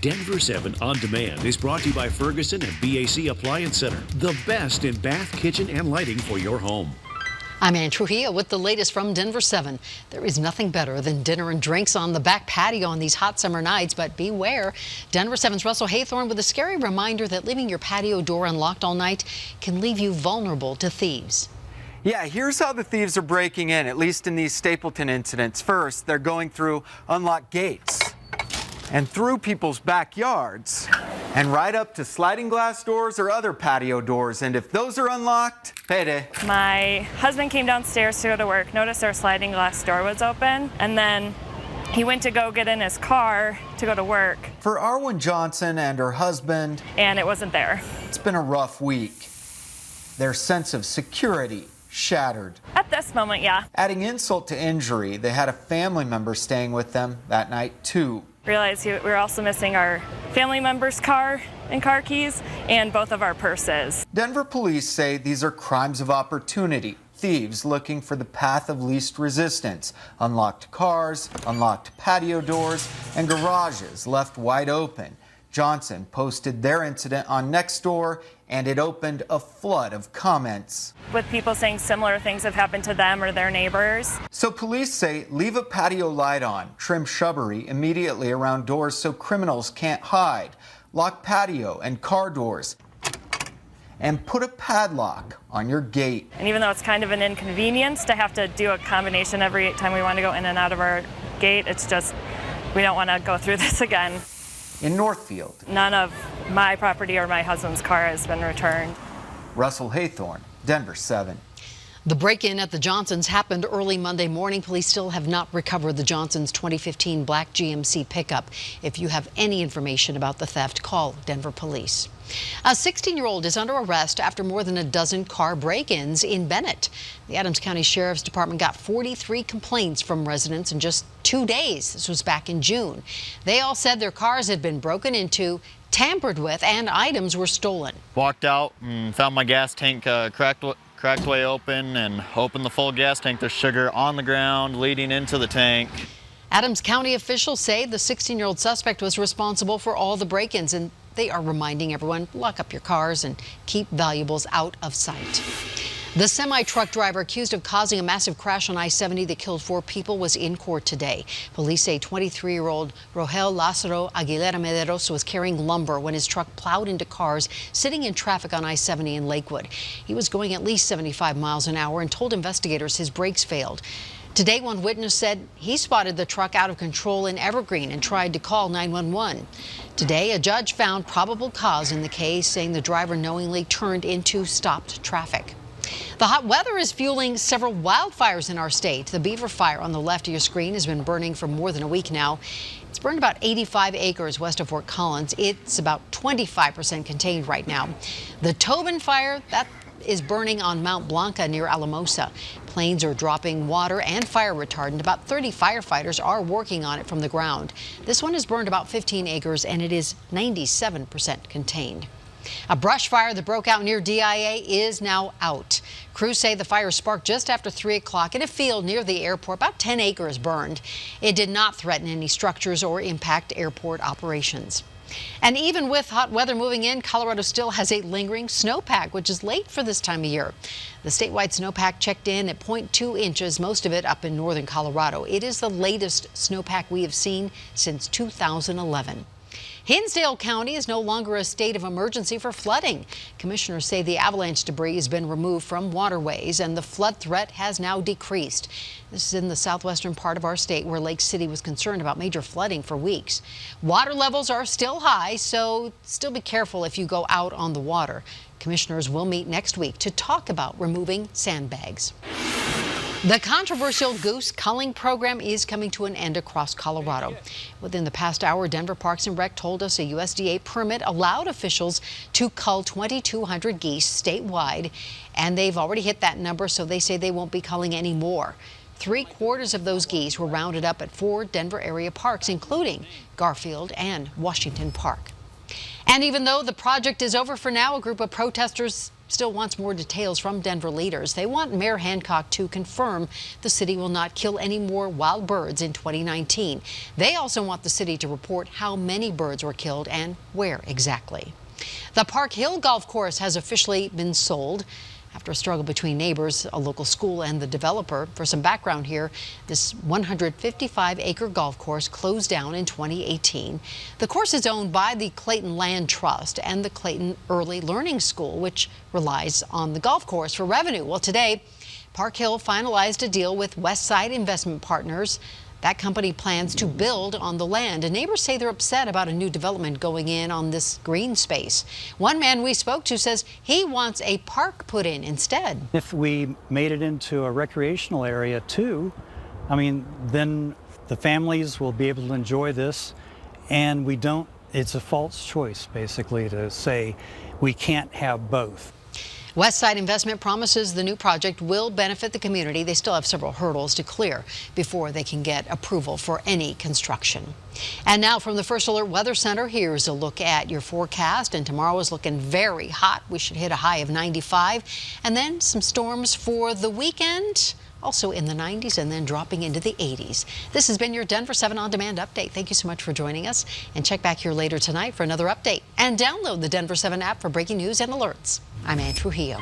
Denver 7 On Demand is brought to you by Ferguson and BAC Appliance Center, the best in bath, kitchen, and lighting for your home. I'm Ann Trujillo with the latest from Denver 7. There is nothing better than dinner and drinks on the back patio on these hot summer nights, but beware. Denver 7's Russell Haythorne with a scary reminder that leaving your patio door unlocked all night can leave you vulnerable to thieves. Yeah, here's how the thieves are breaking in, at least in these Stapleton incidents. First, they're going through unlocked gates and through people's backyards and right up to sliding glass doors or other patio doors. And if those are unlocked, payday. My husband came downstairs to go to work, noticed our sliding glass door was open, and then he went to go get in his car to go to work. For Arwen Johnson and her husband, and it wasn't there. It's been a rough week. Their sense of security shattered. At this moment, yeah. Adding insult to injury, they had a family member staying with them that night too. Realized we were also missing our family member's car and car keys and both of our purses. Denver police say these are crimes of opportunity. Thieves looking for the path of least resistance. Unlocked cars, unlocked patio doors, and garages left wide open. Johnson posted their incident on Nextdoor, and it opened a flood of comments. With people saying similar things have happened to them or their neighbors. So police say leave a patio light on, trim shrubbery immediately around doors so criminals can't hide, lock patio and car doors, and put a padlock on your gate. And even though it's kind of an inconvenience to have to do a combination every time we want to go in and out of our gate, it's just, we don't want to go through this again. In Northfield, none of my property or my husband's car has been returned. Russell Haythorne, Denver 7. The break-in at the Johnsons happened early Monday morning. Police still have not recovered the Johnsons' 2015 black GMC pickup. If you have any information about the theft, call Denver Police. A 16-year-old is under arrest after more than a dozen car break-ins in Bennett. The Adams County Sheriff's Department got 43 complaints from residents in just 2 days. This was back in June. They all said their cars had been broken into, tampered with, and items were stolen. Walked out and found my gas tank cracked way open and opened the full gas tank. There's sugar on the ground leading into the tank. Adams County officials say the 16-year-old suspect was responsible for all the break-ins, and they are reminding everyone, lock up your cars and keep valuables out of sight. The semi-truck driver accused of causing a massive crash on I-70 that killed 4 people was in court today. Police say 23-year-old Rogel Lázaro Aguilera Mederos was carrying lumber when his truck plowed into cars sitting in traffic on I-70 in Lakewood. He was going at least 75 miles an hour and told investigators his brakes failed. Today, one witness said he spotted the truck out of control in Evergreen and tried to call 911. Today, a judge found probable cause in the case, saying the driver knowingly turned into stopped traffic. The hot weather is fueling several wildfires in our state. The Beaver Fire on the left of your screen has been burning for more than a week now. It's burned about 85 acres west of Fort Collins. It's about 25% contained right now. The Tobin Fire, that is burning on Mount Blanca near Alamosa. Planes are dropping water and fire retardant. About 30 firefighters are working on it from the ground. This one has burned about 15 acres and it is 97% contained. A brush fire that broke out near DIA is now out. Crews say the fire sparked just after 3 o'clock in a field near the airport. About 10 acres burned. It did not threaten any structures or impact airport operations. And even with hot weather moving in, Colorado still has a lingering snowpack, which is late for this time of year. The statewide snowpack checked in at 0.2 inches, most of it up in northern Colorado. It is the latest snowpack we have seen since 2011. Hinsdale County is no longer a state of emergency for flooding. Commissioners say the avalanche debris has been removed from waterways and the flood threat has now decreased. This is in the southwestern part of our state where Lake City was concerned about major flooding for weeks. Water levels are still high, so still be careful if you go out on the water. Commissioners will meet next week to talk about removing sandbags. The controversial Goose culling program is coming to an end across Colorado. Within the past hour, Denver Parks and Rec told us a USDA permit allowed officials to cull 2,200 geese statewide, and they've already hit that number, so they say they won't be culling any more. 3/4 of those geese were rounded up at 4 Denver area parks, including Garfield and Washington Park. And even though the project is over for now, a group of protesters still wants more details from Denver leaders. They want Mayor Hancock to confirm the city will not kill any more wild birds in 2019. They also want the city to report how many birds were killed and where exactly. The Park Hill Golf Course has officially been sold after a struggle between neighbors, a local school, and the developer. For some background here, this 155-acre golf course closed down in 2018. The course is owned by the Clayton Land Trust and the Clayton Early Learning School, which relies on the golf course for revenue. Well, today, Park Hill finalized a deal with Westside Investment Partners. That company plans to build on the land, and neighbors say they're upset about a new development going in on this green space. One man we spoke to says he wants a park put in instead. If we made it into a recreational area too, then the families will be able to enjoy this, and it's a false choice basically to say we can't have both. Westside Investment promises the new project will benefit the community. They still have several hurdles to clear before they can get approval for any construction. And now from the First Alert Weather Center, here's a look at your forecast. And tomorrow is looking very hot. We should hit a high of 95. And then some storms for the weekend, also in the 90s, and then dropping into the 80s. This has been your Denver 7 On Demand update. Thank you so much for joining us. And check back here later tonight for another update. And download the Denver 7 app for breaking news and alerts. I'm Ann Trujillo.